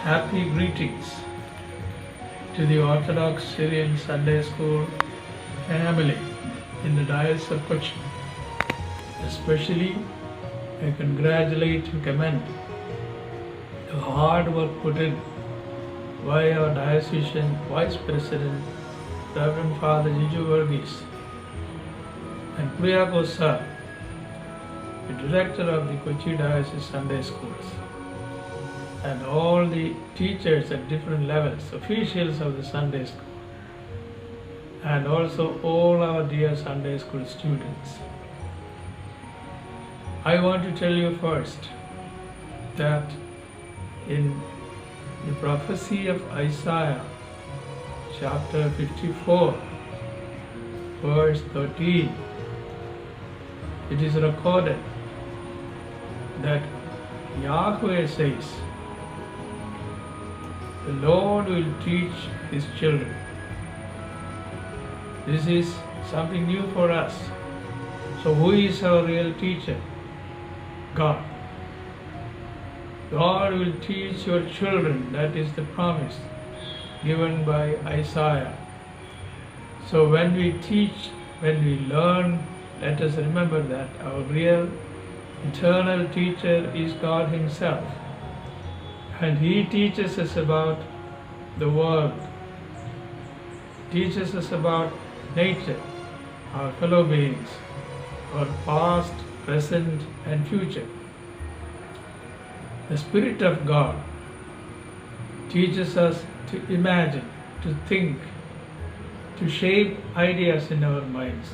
happy greetings to the Orthodox Syrian Sunday School family in the Diocese of Kochi. Especially, I congratulate and commend the hard work put in by our diocesan Vice President, Reverend Father Jiju Varghese, and Priyakos Sir, the Director of the Kochi Diocese Sunday Schools, and all the teachers at different levels, officials of the Sunday School, and also all our dear Sunday School students. I want to tell you first that in the prophecy of Isaiah, chapter 54, verse 13, it is recorded that Yahweh says, the Lord will teach his children. This is something new for us. So who is our real teacher? God. God will teach your children. That is the promise given by Isaiah. So when we teach, when we learn, let us remember that our real eternal teacher is God himself. And he teaches us about the world, teaches us about nature, our fellow beings, our past, present and future. The Spirit of God teaches us to imagine, to think, to shape ideas in our minds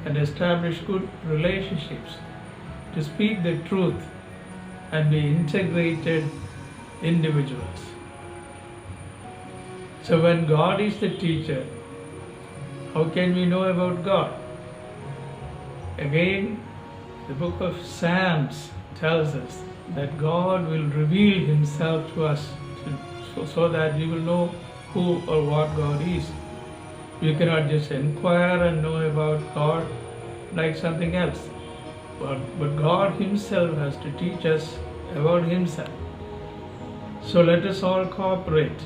and establish good relationships, to speak the truth and be integrated individuals. So when God is the teacher, how can we know about God? Again, the book of Psalms tells us that God will reveal himself to us so that we will know who or what God is. We cannot just inquire and know about God like something else. But God himself has to teach us about himself. So let us all cooperate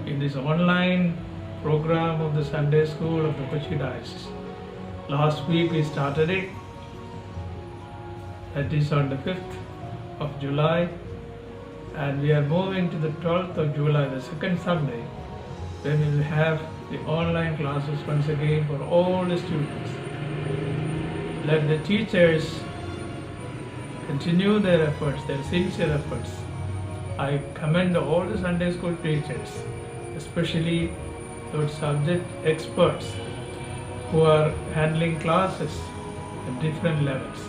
in this online program of the Sunday School of the Kochi Diocese. Last week we started it. That is on the 5th of July. And we are moving to the 12th of July, the second Sunday, when we will have the online classes once again for all the students. Let the teachers continue their efforts, their sincere efforts. I commend all the Sunday school teachers, especially those subject experts who are handling classes at different levels.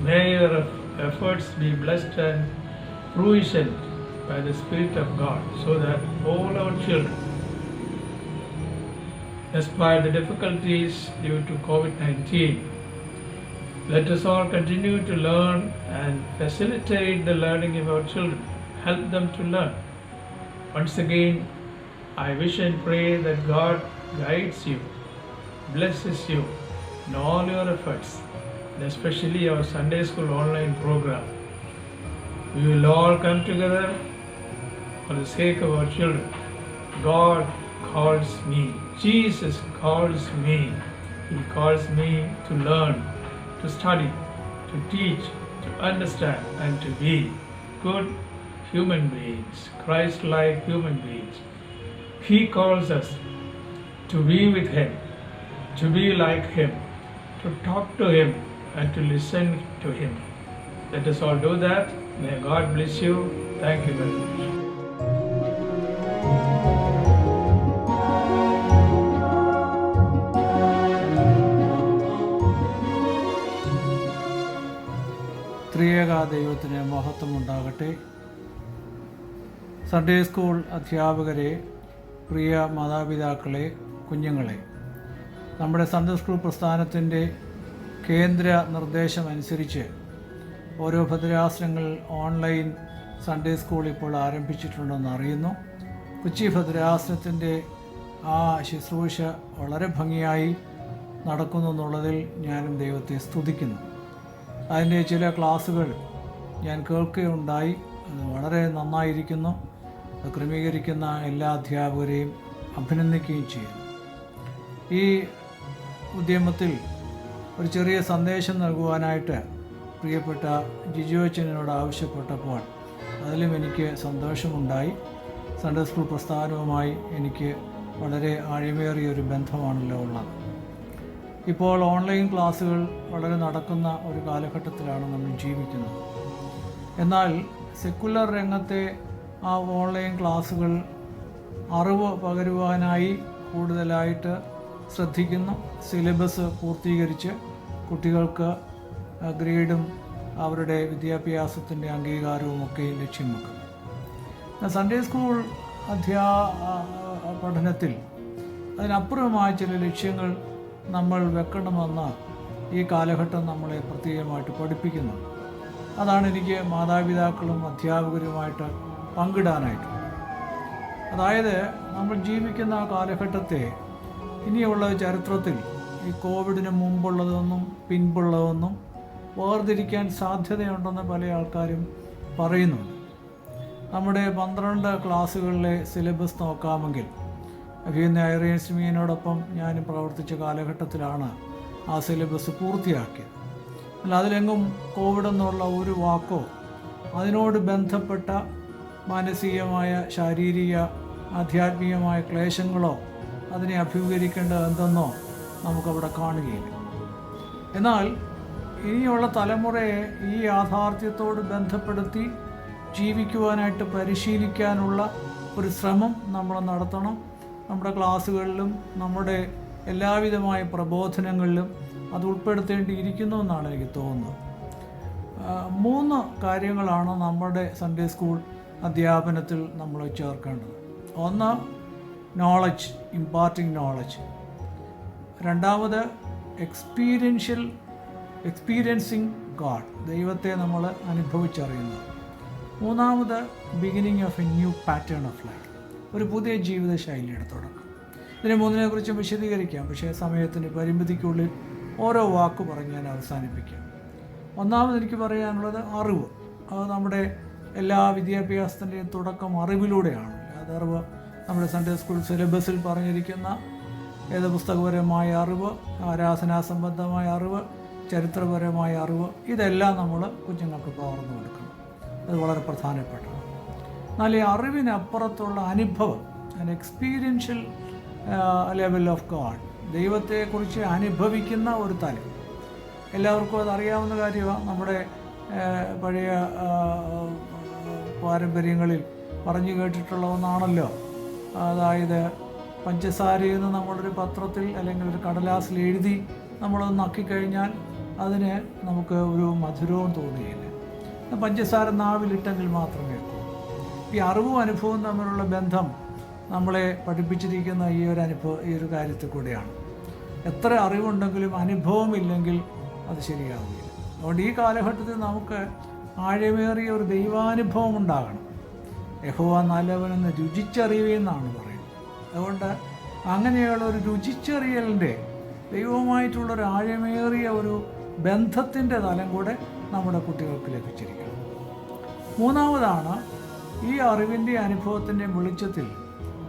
May your efforts be blessed and fruition by the Spirit of God, so that all our children, despite the difficulties due to COVID-19, let us all continue to learn and facilitate the learning of our children, help them to learn. Once again, I wish and pray that God guides you, blesses you in all your efforts, and especially our Sunday School online program. We will all come together for the sake of our children. God calls me. Jesus calls me. He calls me to learn, to study, to teach, to understand, and to be good human beings, Christ-like human beings. He calls us to be with him, to be like him, to talk to him, and to listen to him. Let us all do that. May God bless you. Thank you very much. ത്രിയേക ദൈവത്തിന് മഹത്വമുണ്ടാകട്ടെ. Sunday school അധ്യാപകരെ, പ്രിയ മാതാപിതാക്കളെ, കുഞ്ഞുങ്ങളെ, നമ്മുടെ Sunday school പ്രസ്ഥാനത്തിൻ്റെ കേന്ദ്ര നിർദ്ദേശമനുസരിച്ച് ഓരോ ഭദ്രാസനങ്ങൾ ഓൺലൈൻ സൺഡേ സ്കൂൾ ഇപ്പോൾ ആരംഭിച്ചിട്ടുണ്ടെന്ന് അറിയുന്നു. കൊച്ചി ഭദ്രാസനത്തിൻ്റെ ആ ശുശ്രൂഷ വളരെ ഭംഗിയായി നടക്കുന്നു എന്നുള്ളതിൽ ഞാനും ദൈവത്തെ സ്തുതിക്കുന്നു. അതിൻ്റെ ചില ക്ലാസ്സുകൾ ഞാൻ കേൾക്കുകയുണ്ടായി. അത് വളരെ നന്നായിരിക്കുന്നു. അത് ക്രമീകരിക്കുന്ന എല്ലാ അധ്യാപകരെയും അഭിനന്ദിക്കുകയും ചെയ്യുന്നു. ഈ ഉദ്യമത്തിൽ ഒരു ചെറിയ സന്ദേശം നൽകുവാനായിട്ട് പ്രിയപ്പെട്ട ജിജു അച്ഛനോട് ആവശ്യപ്പെട്ടപ്പോൾ അതിലും എനിക്ക് സന്തോഷമുണ്ടായി. സൺഡേ സ്കൂൾ പ്രസ്ഥാനവുമായി എനിക്ക് വളരെ ആഴമേറിയൊരു ബന്ധമാണല്ലോ ഉള്ളത്. ഇപ്പോൾ ഓൺലൈൻ ക്ലാസ്സുകൾ വളരെ നടക്കുന്ന ഒരു കാലഘട്ടത്തിലാണ് നമ്മൾ ജീവിക്കുന്നത്. എന്നാൽ സെക്കുലർ രംഗത്തെ ആ ഓൺലൈൻ ക്ലാസ്സുകൾ അറിവ് പകരുവാനായി കൂടുതലായിട്ട് ശ്രദ്ധിക്കുന്നു. സിലബസ് പൂർത്തീകരിച്ച് കുട്ടികൾക്ക് ഗ്രേഡും അവരുടെ വിദ്യാഭ്യാസത്തിൻ്റെ അംഗീകാരവും ഒക്കെ ലക്ഷ്യം വെക്കുന്നു. സൺഡേ സ്കൂൾ പഠനത്തിൽ അതിനപ്പുറമായ ചില ലക്ഷ്യങ്ങൾ നമ്മൾ വെക്കണമെന്ന് ഈ കാലഘട്ടം നമ്മളെ പ്രത്യേകമായിട്ട് പഠിപ്പിക്കുന്നു. അതാണ് എനിക്ക് മാതാപിതാക്കളും അധ്യാപകരുമായിട്ട് പങ്കിടാനായിട്ട്. അതായത് നമ്മൾ ജീവിക്കുന്ന ആ കാലഘട്ടത്തെ ഇനിയുള്ള ചരിത്രത്തിൽ ഈ കോവിഡിന് മുമ്പുള്ളതൊന്നും പിൻപുള്ളതൊന്നും വേർതിരിക്കാൻ സാധ്യതയുണ്ടെന്ന് പല ആൾക്കാരും പറയുന്നുണ്ട്. നമ്മുടെ 12 ക്ലാസ്സുകളിലെ സിലബസ് നോക്കാമെങ്കിൽ അഭിയന്ന ഐറിയൻസ് മീനോടൊപ്പം ഞാൻ പ്രവർത്തിച്ച കാലഘട്ടത്തിലാണ് ആ സിലബസ് പൂർത്തിയാക്കിയത്. എന്നാൽ അതിലെങ്ങും കോവിഡ് എന്നുള്ള ഒരു വാക്കോ അതിനോട് ബന്ധപ്പെട്ട മാനസികമായ ശാരീരിക ആധ്യാത്മികമായ ക്ലേശങ്ങളോ അതിനെ അഭിമുഖീകരിക്കേണ്ടത് എന്തെന്നോ നമുക്കവിടെ കാണുകയില്ല. എന്നാൽ ഇനിയുള്ള തലമുറയെ ഈ യാഥാർത്ഥ്യത്തോട് ബന്ധപ്പെടുത്തി ജീവിക്കുവാനായിട്ട് പരിശീലിക്കാനുള്ള ഒരു ശ്രമം നമ്മൾ നടത്തണം. നമ്മുടെ ക്ലാസ്സുകളിലും നമ്മുടെ എല്ലാവിധമായ പ്രബോധനങ്ങളിലും അത് ഉൾപ്പെടുത്തേണ്ടിയിരിക്കുന്നു എന്നാണ് എനിക്ക് തോന്നുന്നത്. 3 കാര്യങ്ങളാണ് നമ്മുടെ സൺഡേ സ്കൂൾ അധ്യാപനത്തിൽ നമ്മൾ ചേർക്കേണ്ടത്. ഒന്ന്, നോളജ്, ഇമ്പാർട്ടിങ് നോളജ്. രണ്ടാമത്, എക്സ്പീരിയൻസിങ് ഗാഡ്, ദൈവത്തെ നമ്മൾ അനുഭവിച്ചറിയുന്നത്. മൂന്നാമത്, beginning of A new pattern of life, ഒരു പുതിയ ജീവിത ശൈലിയുടെ തുടക്കം. ഇതിനെ 3-നെക്കുറിച്ചും വിശദീകരിക്കാം, പക്ഷേ സമയത്തിൻ്റെ പരിമിതിക്കുള്ളിൽ ഓരോ വാക്ക് പറഞ്ഞ് ഞാൻ അവസാനിപ്പിക്കാം. ഒന്നാമത് എനിക്ക് പറയാനുള്ളത് അറിവ്. അത് നമ്മുടെ എല്ലാ വിദ്യാഭ്യാസത്തിൻ്റെയും തുടക്കം അറിവിലൂടെയാണ്. അത് അറിവ് നമ്മുടെ സൺഡേ സ്കൂൾ സിലബസിൽ പറഞ്ഞിരിക്കുന്ന വേദപുസ്തകപരമായ അറിവ്, ആരാധനാ സംബന്ധമായ അറിവ്, ചരിത്രപരമായ അറിവ്, ഇതെല്ലാം നമ്മൾ കുഞ്ഞുങ്ങൾക്ക് പകർന്നു കൊടുക്കണം. അത് വളരെ പ്രധാനപ്പെട്ടതാണ്. എന്നാൽ ഈ അറിവിനപ്പുറത്തുള്ള അനുഭവം, എക്സ്പീരിയൻഷ്യൽ ലെവൽ ഓഫ് ഗാഡ്, ദൈവത്തെക്കുറിച്ച് അനുഭവിക്കുന്ന ഒരു തലം. എല്ലാവർക്കും അതറിയാവുന്ന കാര്യമാണ്. നമ്മുടെ പഴയ പാരമ്പര്യങ്ങളിൽ പറഞ്ഞു കേട്ടിട്ടുള്ള ഒന്നാണല്ലോ. അതായത് പഞ്ചസാരയിൽ നിന്ന് നമ്മളൊരു പത്രത്തിൽ അല്ലെങ്കിൽ ഒരു കടലാസിൽ എഴുതി നമ്മളത് നക്കിക്കഴിഞ്ഞാൽ അതിന് നമുക്ക് ഒരു മധുരവും തോന്നുകയില്ല. പഞ്ചസാര നാവിലിട്ടെങ്കിൽ മാത്രമേ ഉള്ളൂ. ഈ അറിവും അനുഭവവും തമ്മിലുള്ള ബന്ധം നമ്മളെ പഠിപ്പിച്ചിരിക്കുന്ന ഈ ഒരു കാര്യത്തിൽ കൂടെയാണ്. എത്ര അറിവുണ്ടെങ്കിലും അനുഭവമില്ലെങ്കിൽ അത് ശരിയാവില്ല. അതുകൊണ്ട് ഈ കാലഘട്ടത്തിൽ നമുക്ക് ആഴമേറിയ ഒരു ദൈവാനുഭവം ഉണ്ടാകണം. യഹോവ നല്ലവനെന്ന് രുചിച്ചറിയുമെന്നാണ് പറയുന്നത്. അതുകൊണ്ട് അങ്ങനെയുള്ള ഒരു രുചിച്ചറിയലിൻ്റെ ദൈവവുമായിട്ടുള്ളൊരു ആഴമേറിയ ഒരു ബന്ധത്തിൻ്റെ തലം കൂടെ നമ്മുടെ കുട്ടികൾക്ക് ലഭിച്ചിരിക്കണം. മൂന്നാമതാണ്, ഈ അറിവിൻ്റെ അനുഭവത്തിൻ്റെ വെളിച്ചത്തിൽ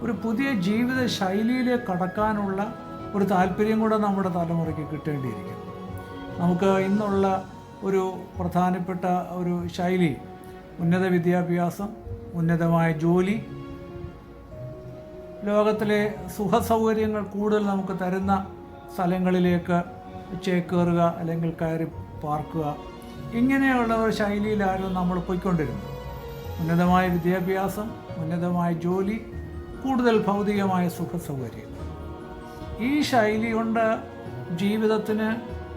ഒരു പുതിയ ജീവിത ശൈലിയിലേക്ക് കടക്കാനുള്ള ഒരു താല്പര്യം കൂടെ നമ്മുടെ തലമുറയ്ക്ക് കിട്ടേണ്ടിയിരിക്കുന്നു. നമുക്ക് ഇന്നുള്ള ഒരു പ്രധാനപ്പെട്ട ഒരു ശൈലി ഉന്നത വിദ്യാഭ്യാസം, ഉന്നതമായ ജോലി, ലോകത്തിലെ സുഖസൗകര്യങ്ങൾ കൂടുതൽ നമുക്ക് തരുന്ന സ്ഥലങ്ങളിലേക്ക് ചേക്കേറുക അല്ലെങ്കിൽ കയറി പാർക്കുക, ഇങ്ങനെയുള്ള ഒരു ശൈലിയിലായിരുന്നു നമ്മൾ പോയിക്കൊണ്ടിരുന്നത്. ഉന്നതമായ വിദ്യാഭ്യാസം, ഉന്നതമായ ജോലി, കൂടുതൽ ഭൗതികമായ സുഖസൗകര്യം. ഈ ശൈലി കൊണ്ട് ജീവിതത്തിന്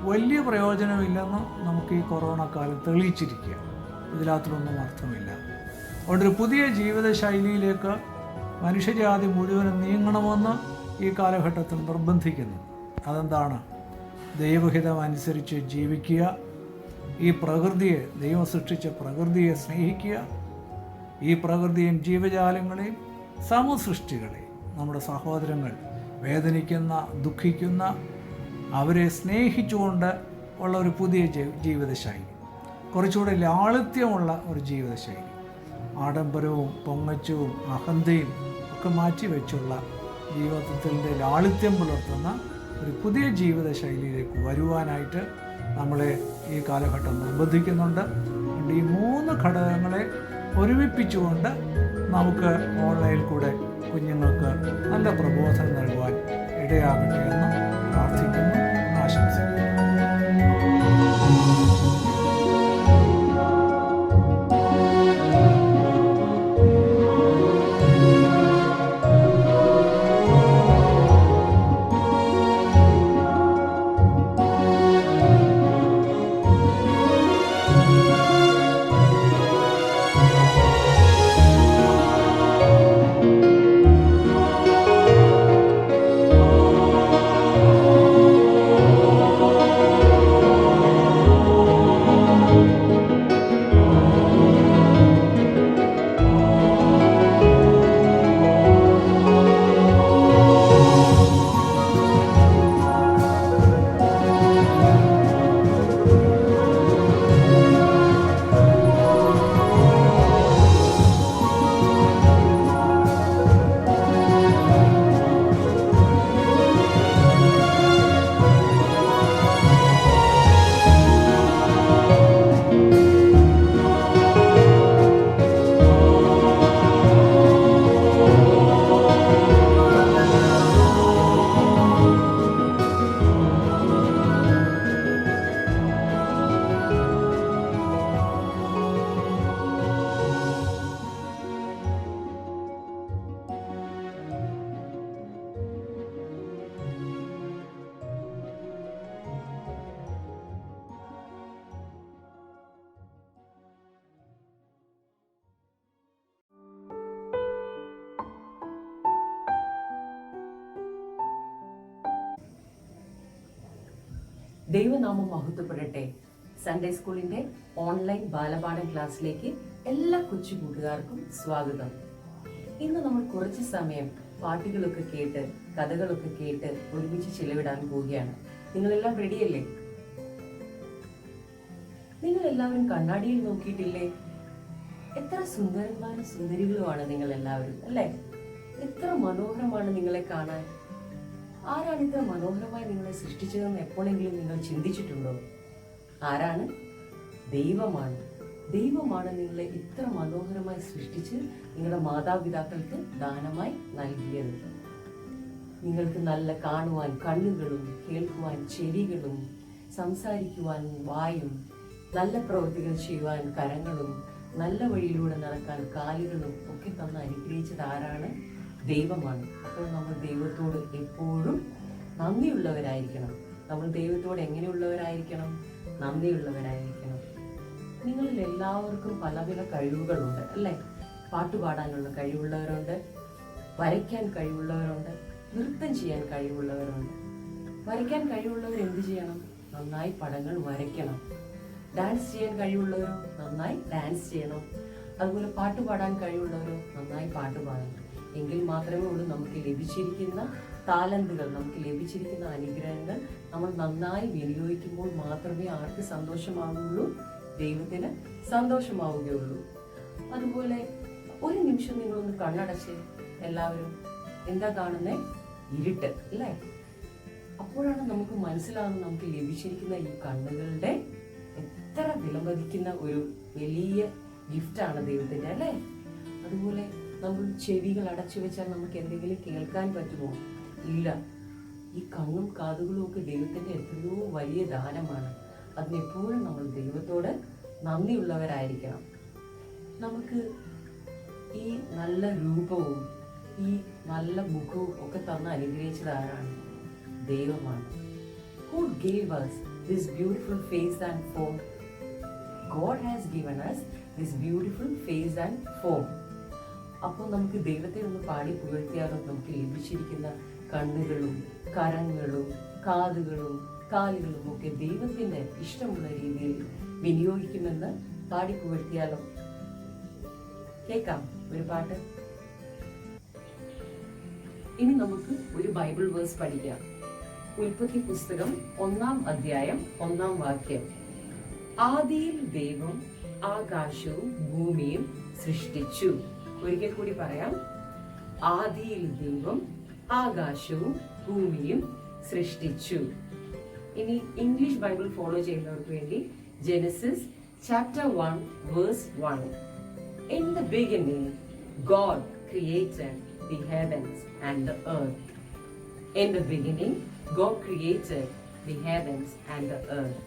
വലിയ പ്രയോജനമില്ലെന്ന് നമുക്ക് ഈ കൊറോണ കാലം തെളിയിച്ചിരിക്കുക. ഇതിനകത്തൊന്നും അർത്ഥമില്ല. അതുകൊണ്ടൊരു പുതിയ ജീവിത ശൈലിയിലേക്ക് മനുഷ്യജാതി മുഴുവനും നീങ്ങണമെന്ന് ഈ കാലഘട്ടത്തിൽ നിർബന്ധിക്കുന്നു. അതെന്താണ്? ദൈവഹിതം അനുസരിച്ച് ജീവിക്കുക, ഈ പ്രകൃതിയെ, ദൈവം സൃഷ്ടിച്ച പ്രകൃതിയെ സ്നേഹിക്കുക, ഈ പ്രകൃതിയും ജീവജാലങ്ങളെയും സമസൃഷ്ടികളെയും, നമ്മുടെ സഹോദരങ്ങൾ വേദനിക്കുന്ന, ദുഃഖിക്കുന്ന, അവരെ സ്നേഹിച്ചുകൊണ്ട് ഉള്ള ഒരു പുതിയ ജീവിതശൈലി, കുറച്ചുകൂടെ ലാളിത്യമുള്ള ഒരു ജീവിതശൈലി. ആഡംബരവും പൊങ്ങച്ചവും അഹന്തയും ഒക്കെ മാറ്റിവെച്ചുള്ള ജീവിതത്തിൻ്റെ ലാളിത്യം പുലർത്തുന്ന ഒരു പുതിയ ജീവിത ശൈലിയിലേക്ക് വരുവാനായിട്ട് നമ്മളെ ഈ കാലഘട്ടം നിർബന്ധിക്കുന്നുണ്ട്. അതുകൊണ്ട് ഈ 3 ഘടകങ്ങളെ ഒരുമിപ്പിച്ചുകൊണ്ട് നമുക്ക് ഓൺലൈനിൽ കൂടെ കുഞ്ഞുങ്ങൾക്ക് നല്ല പ്രബോധനം നൽകുവാൻ ഇടയാകട്ടെ എന്ന് പ്രാർത്ഥിക്കുന്നു, ആശംസിക്കുന്നു. ദൈവനാമം മഹത്വപ്പെടട്ടെ. സൺഡേ സ്കൂളിന്റെ ഓൺലൈൻ ബാലപാഠം ക്ലാസ്സിലേക്ക് എല്ലാ കൊച്ചു കൂട്ടുകാർക്കും സ്വാഗതം. ഇന്ന് നമ്മൾ കുറച്ച് സമയം പാട്ടുകളൊക്കെ കേട്ട് കഥകളൊക്കെ കേട്ട് ഒരുമിച്ച് ചിലവിടാൻ പോവുകയാണ്. നിങ്ങളെല്ലാം റെഡിയല്ലേ? നിങ്ങൾ എല്ലാവരും കണ്ണാടിയിൽ നോക്കിയിട്ടില്ലേ? എത്ര സുന്ദരന്മാരും സുന്ദരികളുമാണ് നിങ്ങൾ എല്ലാവരും, അല്ലേ? എത്ര മനോഹരമാണ് നിങ്ങളെ കാണാൻ. ആരാണ് ഇത്ര മനോഹരമായി നിങ്ങളെ സൃഷ്ടിച്ചതെന്ന് എപ്പോഴെങ്കിലും നിങ്ങൾ ചിന്തിച്ചിട്ടുണ്ടോ? ആരാണ്? ദൈവമാണ്. ദൈവമാണ് നിങ്ങളെ ഇത്ര മനോഹരമായി സൃഷ്ടിച്ച് നിങ്ങളുടെ മാതാപിതാക്കൾക്ക് ദാനമായി നൽകിയത്. നിങ്ങൾക്ക് നല്ല കാണുവാൻ കണ്ണുകളും കേൾക്കുവാൻ ചെവികളും സംസാരിക്കുവാൻ വായും നല്ല പ്രവൃത്തികൾ ചെയ്യുവാൻ കരങ്ങളും നല്ല വഴിയിലൂടെ നടക്കാൻ കാലുകളും ഒക്കെ തന്ന് അനുഗ്രഹിച്ചത് ആരാണ്? ദൈവമാണ്. അപ്പോൾ നമ്മൾ ദൈവത്തോട് എപ്പോഴും നന്ദിയുള്ളവരായിരിക്കണം. നമ്മൾ ദൈവത്തോട് എങ്ങനെയുള്ളവരായിരിക്കണം? നന്ദിയുള്ളവരായിരിക്കണം. നിങ്ങളിൽ എല്ലാവർക്കും പല പല കഴിവുകളുണ്ട്, അല്ലേ? പാട്ടുപാടാനുള്ള കഴിവുള്ളവരുണ്ട്, വരയ്ക്കാൻ കഴിവുള്ളവരുണ്ട്, നൃത്തം ചെയ്യാൻ കഴിവുള്ളവരുണ്ട്. വരയ്ക്കാൻ കഴിവുള്ളവർ എന്ത് ചെയ്യണം? നന്നായി പടങ്ങൾ വരയ്ക്കണം. ഡാൻസ് ചെയ്യാൻ കഴിവുള്ളവരോ നന്നായി ഡാൻസ് ചെയ്യണം. അതുപോലെ പാട്ടുപാടാൻ കഴിവുള്ളവരോ നന്നായി പാട്ട് പാടണം. എങ്കിൽ മാത്രമേ ഉള്ളൂ നമുക്ക് ലഭിച്ചിരിക്കുന്ന താലന്തുകൾ, നമുക്ക് ലഭിച്ചിരിക്കുന്ന അനുഗ്രഹങ്ങൾ നമ്മൾ നന്നായി വിനിയോഗിക്കുമ്പോൾ മാത്രമേ ആർക്ക് സന്തോഷമാവുകയുള്ളൂ? ദൈവത്തിന് സന്തോഷമാവുകയുള്ളൂ. അതുപോലെ ഒരു നിമിഷം നിങ്ങളൊന്ന് കണ്ണടച്ച് എല്ലാവരും എന്താ കാണുന്നേ? ഇരുട്ട്, അല്ലേ? അപ്പോഴാണ് നമുക്ക് മനസ്സിലാവുന്നത് നമുക്ക് ലഭിച്ചിരിക്കുന്ന ഈ കണ്ണുകളുടെ എത്ര വിലമതിക്കുന്ന ഒരു വലിയ ഗിഫ്റ്റാണ് ദൈവത്തിന്റെ, അല്ലേ? അതുപോലെ നമ്മൾ ചെവികൾ അടച്ചു വെച്ചാൽ നമുക്ക് എന്തെങ്കിലും കേൾക്കാൻ പറ്റുമോ? ഇല്ല. ഈ കണ്ണും കാതുകളും ഒക്കെ ദൈവത്തിന്റെ എത്രയോ വലിയ ദാനമാണ്. അതിനെപ്പോഴും നമ്മൾ ദൈവത്തോട് നന്ദിയുള്ളവരായിരിക്കണം. നമുക്ക് ഈ നല്ല രൂപവും ഈ നല്ല മുഖവും ഒക്കെ തന്ന് അനുഗ്രഹിച്ചത് ആരാണ്? ദൈവമാണ്. Who gave us this beautiful face and form? God has given us this beautiful face and form. അപ്പോൾ നമുക്ക് ദൈവത്തെ ഒന്ന് പാടി പുകഴ്ത്തിയാലും നമുക്ക് ലഭിച്ചിരിക്കുന്ന കണ്ണുകളും കരങ്ങളും കാതുകളും കാലുകളും ഒക്കെ ദൈവത്തിന്റെ ഇഷ്ടമുള്ള രീതിയിൽ വിനിയോഗിക്കുമെന്ന് പാടി പുകഴ്ത്തിയാലും. കേൾക്കാം ഒരു പാട്ട്. ഇനി നമുക്ക് ഒരു ബൈബിൾ വേഴ്സ് പഠിക്കാം. ഉൽപ്പത്തി പുസ്തകം 1-ാം അധ്യായം 1-ാം വാക്യം. ആദിയിൽ ദൈവം ആകാശവും ഭൂമിയും സൃഷ്ടിച്ചു. ഒരിക്കൽ കൂടി പറയാം. ആദിയിൽ ദൈവം ആകാശവും ഭൂമിയും സൃഷ്ടിച്ചു. ഇനി ഇംഗ്ലീഷ് ബൈബിൾ ഫോളോ ചെയ്യുന്നവർക്ക് വേണ്ടി Genesis chapter 1 verse 1. In the beginning God created the heavens and the earth. In the beginning God created the heavens and the earth.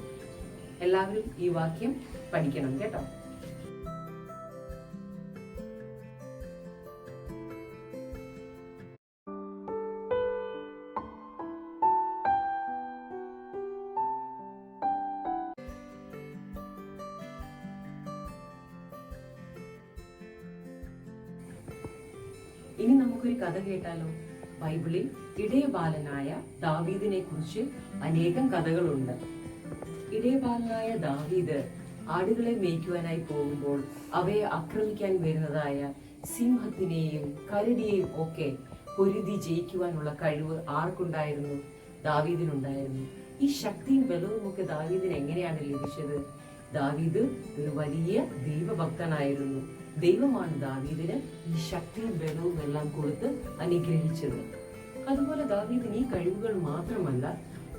എല്ലാവരും ഈ വാക്യം പഠിക്കണം കേട്ടോ. ഇനി നമുക്കൊരു കഥ കേട്ടാലോ? ബൈബിളിൽ ഇടയബാലനായ ദാവീദിനെ കുറിച്ച് അനേകം കഥകളുണ്ട്. ഇടയബാലനായ ദാവീദ് ആടുകളെ മേയ്ക്കുവാനായി പോകുമ്പോൾ അവയെ ആക്രമിക്കാൻ വരുന്നതായ സിംഹത്തിനെയും കരടിയെയും ഒക്കെ പൊരുതി ജയിക്കുവാനുള്ള കഴിവ് ആർക്കുണ്ടായിരുന്നു? ദാവീദിനുണ്ടായിരുന്നു. ഈ ശക്തിയും ബലവും ഒക്കെ ദാവീദിന് എങ്ങനെയാണ് ലഭിച്ചത്? ദാവീദ് ഒരു വലിയ ദൈവഭക്തനായിരുന്നു. ദൈവമാണ് ദാവീദിന് ഈ ശക്തിയും ബലവും എല്ലാം കൊടുത്ത് അനുഗ്രഹിച്ചത്. അതുപോലെ ദാവീദിന് ഈ കഴിവുകൾ മാത്രമല്ല,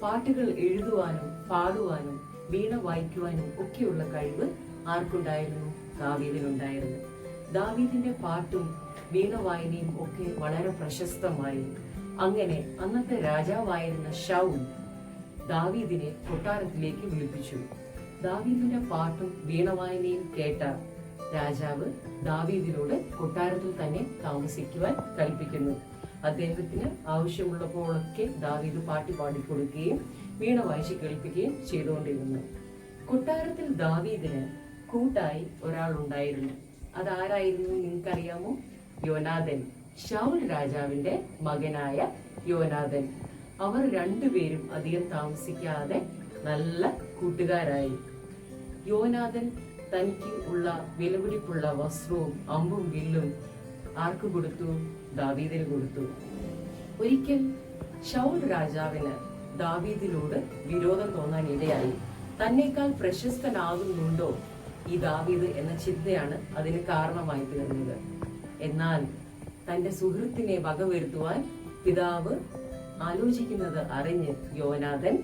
പാട്ടുകൾ എഴുതുവാനും പാടുവാനും വീണ വായിക്കുവാനും ഒക്കെയുള്ള കഴിവ് ആർക്കുണ്ടായിരുന്നു? ദാവീദിനുണ്ടായിരുന്നു. ദാവീദിന്റെ പാട്ടും വീണ വായനയും ഒക്കെ വളരെ പ്രശസ്തമായി. അങ്ങനെ അന്നത്തെ രാജാവായിരുന്ന ശൗൽ ദാവീദിനെ കൊട്ടാരത്തിലേക്ക് വിളിപ്പിച്ചു. ദാവീദിന്റെ പാട്ടും വീണവായനയും കേട്ട രാജാവ് ദാവീദിനോട് കൊട്ടാരത്തിൽ തന്നെ താമസിക്കുവാൻ കൽപ്പിക്കുന്നു. അദ്ദേഹത്തിന് ആവശ്യമുള്ളപ്പോഴൊക്കെ ദാവീദ് പാട്ട് പാടിക്കൊടുക്കുകയും വീണ വായിച്ച് കേൾപ്പിക്കുകയും ചെയ്തുകൊണ്ടിരുന്നു. കൊട്ടാരത്തിൽ ദാവീദിന് കൂട്ടായി ഒരാൾ ഉണ്ടായിരുന്നു. അതാരായിരുന്നു നിങ്ങൾക്കറിയാമോ? യോനാഥൻ. ശൗൽ രാജാവിന്റെ മകനായ യോനാഥൻ. അവർ രണ്ടുപേരും അധികം താമസിക്കാതെ നല്ല കൂട്ടുകാരായി. യോനാഥൻ തനിക്ക് ഉള്ള വിലപിടിപ്പുള്ള വസ്ത്രവും അമ്പും വില്ലും ആർക്ക് കൊടുത്തു? ദാവീദിന് കൊടുത്തു. ഒരിക്കൽ ശൗൽ രാജാവിന് ദാവീദിനോട് വിരോധം തോന്നാൻ ഇടയായി. തന്നേക്കാൾ പ്രശസ്തനാകുന്നുണ്ടോ ഈ ദാവീദ് എന്ന ചിന്തയാണ് അതിന് കാരണമായി തീർന്നത്. എന്നാൽ തന്റെ സുഹൃത്തിനെ വകവരുത്തുവാൻ പിതാവ് ആലോചിക്കുന്നത് അറിഞ്ഞ് യോനാഥൻ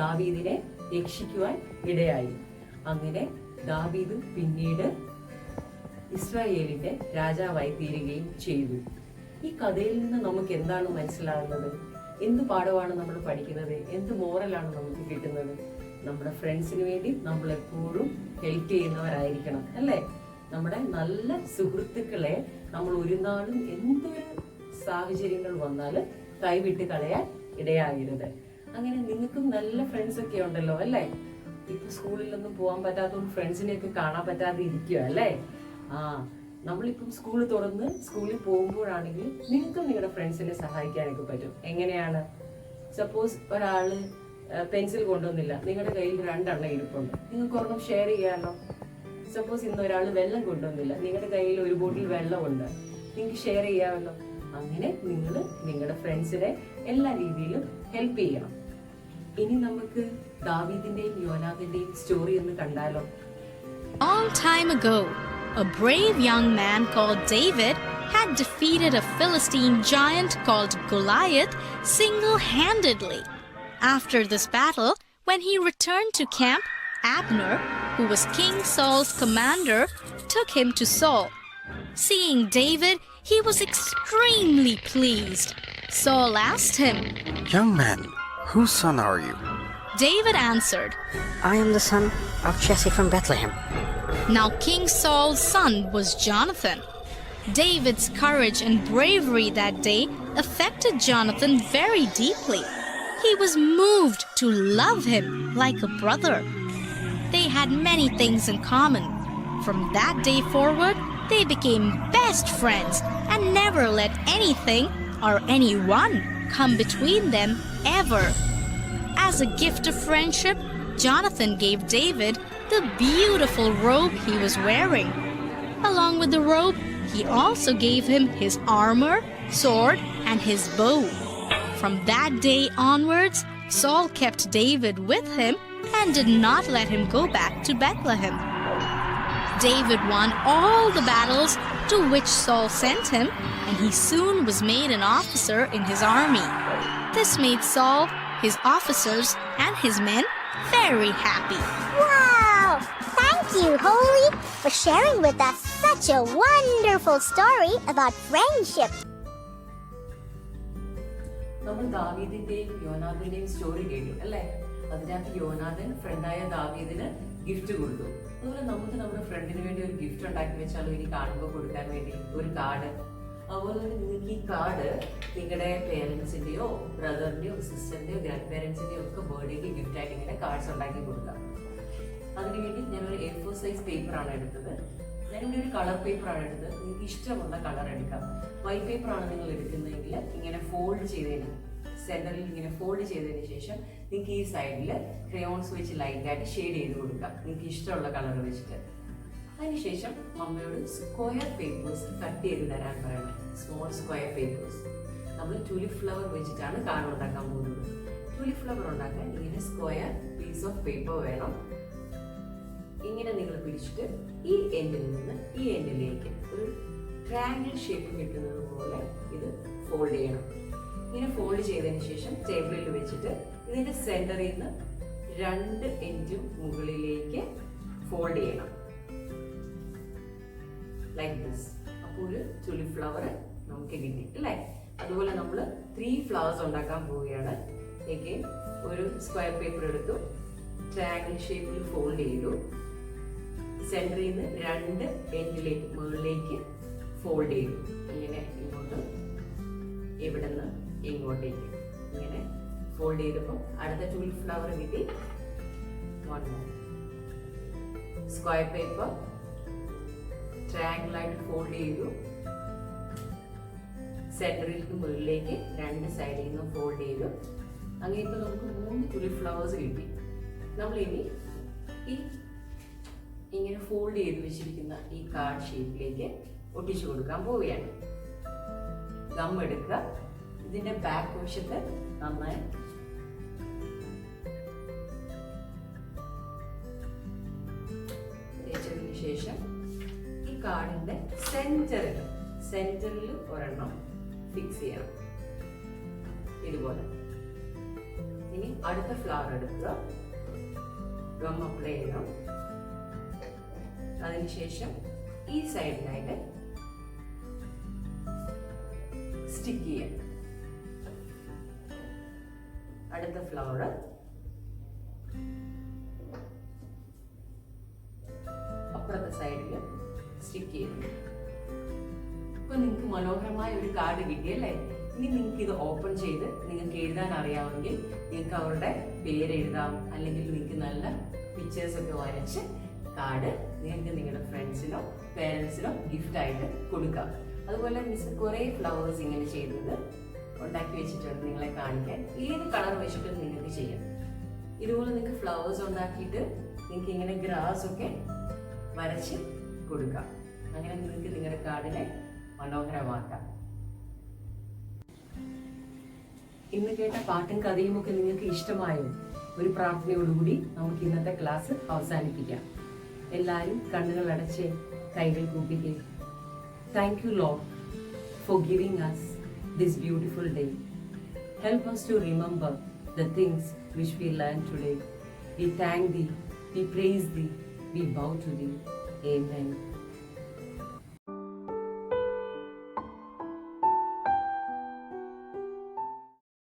ദാവീദിനെ രക്ഷിക്കുവാൻ ഇടയായി. അങ്ങനെ ദാവീദ് പിന്നീട് ഇസ്രായേലിന്റെ രാജാവായി തീരുകയും ചെയ്തു. ഈ കഥയിൽ നിന്ന് നമുക്ക് എന്താണ് മനസ്സിലാകുന്നത്? എന്ത് പാഠമാണ് നമ്മൾ പഠിക്കുന്നത്? എന്ത് മോറലാണ് നമുക്ക് കിട്ടുന്നത്? നമ്മുടെ ഫ്രണ്ട്സിന് വേണ്ടി നമ്മൾ എപ്പോഴും ഹെൽപ്പ് ചെയ്യുന്നവരായിരിക്കണം, അല്ലേ? നമ്മുടെ നല്ല സുഹൃത്തുക്കളെ നമ്മൾ ഒരു നാളും എന്തൊരു സാഹചര്യങ്ങൾ വന്നാലും കൈവിട്ട് കളയാൻ ഇടയാകരുത്. അങ്ങനെ നിങ്ങൾക്കും നല്ല ഫ്രണ്ട്സ് ഒക്കെ ഉണ്ടല്ലോ, അല്ലേ? ഇപ്പൊ സ്കൂളിലൊന്നും പോകാൻ പറ്റാത്തതുകൊണ്ട് ഫ്രണ്ട്സിനെയൊക്കെ കാണാൻ പറ്റാതെ ഇരിക്കുക, അല്ലേ? നമ്മളിപ്പം സ്കൂൾ തുറന്ന് സ്കൂളിൽ പോകുമ്പോഴാണെങ്കിൽ നിങ്ങൾക്കും നിങ്ങളുടെ ഫ്രണ്ട്സിനെ സഹായിക്കാനൊക്കെ പറ്റും. എങ്ങനെയാണ്? സപ്പോസ് ഒരാള് പെൻസിൽ കൊണ്ടുവന്നില്ല, നിങ്ങളുടെ കയ്യിൽ 2 എണ്ണം ഇരിപ്പുണ്ട്, നിങ്ങൾക്ക് ഒരെണ്ണം ഷെയർ ചെയ്യാമല്ലോ. സപ്പോസ് ഇന്ന് ഒരാൾ വെള്ളം കൊണ്ടുവന്നില്ല, നിങ്ങളുടെ കയ്യിൽ ഒരു ബോട്ടിൽ വെള്ളമുണ്ട്, നിങ്ങൾക്ക് ഷെയർ ചെയ്യാമല്ലോ. അങ്ങനെ നിങ്ങൾ നിങ്ങളുടെ ഫ്രണ്ട്സിനെ എല്ലാ രീതിയിലും ഹെൽപ്പ് ചെയ്യണം. ഇനി നമുക്ക് ദാവീദിന്റെയും യോനാഥന്റെയും സ്റ്റോറി ഒന്ന് കണ്ടാലോ? Long time ago, a brave young man called David had defeated a Philistine giant called Goliath single-handedly. After this battle, when he returned to camp, Abner, who was King Saul's commander, took him to Saul. Seeing David, he was extremely pleased. Saul asked him, "Young man, whose son are you?" David answered, "I am the son of Jesse from Bethlehem." Now King Saul's son was Jonathan. David's courage and bravery that day affected Jonathan very deeply. He was moved to love him like a brother. They had many things in common. From that day forward, they became best friends and never let anything or anyone come between them ever. As a gift of friendship, Jonathan gave David the beautiful robe he was wearing. Along with the robe, he also gave him his armor, sword, and his bow. From that day onwards, Saul kept David with him and did not let him go back to Bethlehem. David won all the battles to which Saul sent him, and he soon was made an officer in his army. This made Saul, his officers, and his men very happy. Wow! Thank you, Holy, for sharing with us such a wonderful story about friendship. നമ്മൾ ദാവീദിന്റെയും യോനാഥന്റെയും story കേട്ടു അല്ലേ? അതിനകത്ത് Yonatan ഫ്രണ്ടായ ദാവീദിന് gift കൊടുത്തു. അതുപോലെ നമുക്ക് നമ്മുടെ ഫ്രണ്ടിന് വേണ്ടി ഒരു ഗിഫ്റ്റ് ഉണ്ടാക്കി വെച്ചാലോ, ഇനി കാണുമ്പോൾ കൊടുക്കാൻ വേണ്ടി ഒരു കാർഡ്. അതുപോലെ തന്നെ നിങ്ങൾക്ക് ഈ കാർഡ് നിങ്ങളുടെ പേരൻസിന്റെയോ ബ്രദറിന്റെയോ സിസ്റ്ററിന്റെയോ ഗ്രാൻഡ് പേരൻസിന്റെയോ ഒക്കെ ബർത്ത്ഡേക്ക് ഗിഫ്റ്റ് ആയിട്ട് ഇങ്ങനെ കാർഡ്സ് ഉണ്ടാക്കി കൊടുക്കാം. അതിനുവേണ്ടി ഞാനൊരു A4 സൈസ് പേപ്പറാണ് എടുത്തത്. ഞാനിവിടെ ഒരു കളർ പേപ്പറാണ് എടുത്തത്. നിങ്ങൾക്ക് ഇഷ്ടമുള്ള കളർ എടുക്കാം. വൈറ്റ് പേപ്പറാണ് നിങ്ങൾ എടുക്കുന്നതെങ്കിൽ ഇങ്ങനെ ഫോൾഡ് ചെയ്തതിന് സെന്ററിൽ ഇങ്ങനെ ഫോൾഡ് ചെയ്തതിന് ശേഷം നിങ്ങൾക്ക് ഈ സൈഡിൽ ക്രയോൺസ് വെച്ച് ലൈറ്റായിട്ട് ഷെയ്ഡ് ചെയ്ത് കൊടുക്കാം, നിങ്ങൾക്ക് ഇഷ്ടമുള്ള കളർ വെച്ചിട്ട്. അതിനുശേഷം മമ്മയോട് സ്ക്വയർ പേപ്പേഴ്സ് കട്ട് ചെയ്ത് തരാൻ പറയണം. Small square papers. നമ്മൾ ട്യൂലിപ്പ് ഫ്ലവർ വെച്ചിട്ടാണ് കാർഡ് ഉണ്ടാക്കാൻ പോകുന്നത്. ട്യൂലിപ്പ് ഫ്ലവർ ഉണ്ടാക്കാൻ ഇങ്ങനെ സ്ക്വയർ പീസ് ഓഫ് പേപ്പർ വേണം. ഇങ്ങനെ നിങ്ങൾ പിടിച്ചിട്ട് ഈ എൻഡിൽ നിന്ന് ഈ എൻഡിലേക്ക് ഒരു ട്രയാങ്കിൾ ഷേപ്പ് കിട്ടുന്നത് പോലെ ഇത് ഫോൾഡ് ചെയ്യണം. ഇങ്ങനെ ഫോൾഡ് ചെയ്തതിന് ശേഷം ടേബിളിൽ വെച്ചിട്ട് ഇതിന്റെ സെന്ററിൽ നിന്ന് 2 എൻഡും മുകളിലേക്ക് ഫോൾഡ് ചെയ്യണം, ലൈക്ക് ദിസ്. അപ്പോൾ ഒരു ട്യൂലിപ്പ് ഫ്ലവർ നമുക്ക് കിട്ടി അല്ലേ? അതുപോലെ നമ്മൾ 3 ഫ്ലവേഴ്സ് ഉണ്ടാക്കാൻ പോവുകയാണ്. എഗെയിൻ ഒരു സ്ക്വയർ പേപ്പർ എടുത്തു, ട്രയാങ്കിൾ ഷേപ്പിൽ ഫോൾഡ് ചെയ്തു, സെന്ററിൽ നിന്ന് 2 എൻഡിലേക്ക് മുകളിലേക്ക് ഫോൾഡ് ചെയ്തു. ഇങ്ങനെ ഇങ്ങോട്ട്, ഇവിടെ നിന്ന് ഇങ്ങോട്ടേക്ക് ഇങ്ങനെ ഫോൾഡ് ചെയ്തപ്പോൾ അടുത്ത ട്യൂലിപ്പ് ഫ്ലവർ കിട്ടി. സ്ക്വയർ പേപ്പർ ട്രയാങ്കിൾ ആയിട്ട് ഫോൾഡ് ചെയ്തു, സെന്ററിൽ നിന്ന് മുകളിലേക്ക് 2 സൈഡിൽ നിന്നും ഫോൾഡ് ചെയ്തു. അങ്ങനെ ഇപ്പൊ നമുക്ക് 3 ട്യൂലിപ്പ് ഫ്ലവേഴ്സ് കിട്ടി. നമ്മൾ ഇനി ഈ ഇങ്ങനെ ഫോൾഡ് ചെയ്ത് വെച്ചിരിക്കുന്ന ഈ കാർഡ് ഷേപ്പിലേക്ക് ഒട്ടിച്ചു കൊടുക്കാൻ പോവുകയാണ്. ഗം എടുക്കുക, ഇതിന്റെ ബാക്ക് വശത്ത് നന്നായി തേച്ചതിന് ശേഷം ഈ കാർഡിന്റെ സെന്ററിൽ ഒരെണ്ണം ഫിക്സ് ചെയ്യണം ഇതുപോലെ. ഇനി അടുത്ത ഫ്ലവർ എടുക്കുക, ഗം അപ്ലൈ ചെയ്യണം. അതിനുശേഷം ഈ സൈഡിലായിട്ട് സ്റ്റിക്ക് ചെയ്യാം. അടുത്ത ഫ്ലവർ അപ്പുറത്തെ സൈഡിൽ സ്റ്റിക്ക് ചെയ്യുന്നു. ഇപ്പൊ നിങ്ങൾക്ക് മനോഹരമായ ഒരു കാർഡ് കിട്ടിയല്ലേ? ഇനി നിങ്ങൾക്ക് ഇത് ഓപ്പൺ ചെയ്ത് നിങ്ങൾക്ക് എഴുതാൻ അറിയാമെങ്കിൽ നിങ്ങൾക്ക് അവരുടെ പേര് എഴുതാം, അല്ലെങ്കിൽ നിങ്ങൾക്ക് നല്ല പിക്ചേഴ്സ് ഒക്കെ വരച്ച് കാർഡ് നിങ്ങൾക്ക് നിങ്ങളുടെ ഫ്രണ്ട്സിനോ പേരൻസിനോ ഗിഫ്റ്റ് ആയിട്ട് കൊടുക്കാം. അതുപോലെ മിസ് കുറേ ഫ്ലവേഴ്സ് ഇങ്ങനെ ചെയ്തത് ഉണ്ടാക്കി വെച്ചിട്ടുണ്ട് നിങ്ങളെ കാണിക്കാൻ. ഏത് കളർ വെച്ചിട്ടും നിങ്ങൾക്ക് ചെയ്യാം. ഇതുപോലെ നിങ്ങൾക്ക് ഫ്ലവേഴ്സ് ഉണ്ടാക്കിയിട്ട് നിങ്ങൾക്ക് ഇങ്ങനെ ഗ്രാസ് ഒക്കെ വരച്ച് കൊടുക്കാം. അങ്ങനെ നിങ്ങൾക്ക് നിങ്ങളുടെ കാർഡിനെ മനോഹരമാക്കാം. ഇന്ന് കേട്ട പാട്ടും കഥയും ഒക്കെ നിങ്ങൾക്ക് ഇഷ്ടമായോ? ഒരു പ്രാർത്ഥനയോടുകൂടി നമുക്ക് ഇന്നത്തെ ക്ലാസ് അവസാനിപ്പിക്കാം. എല്ലാവരും കണ്ണുകൾ അടച്ച് കൈകൾ കൂപ്പിക്കേ. Thank you, Lord, for giving us this beautiful day. Help us to remember the things which we learned today. We thank Thee, we praise Thee, we bow to Thee. Amen.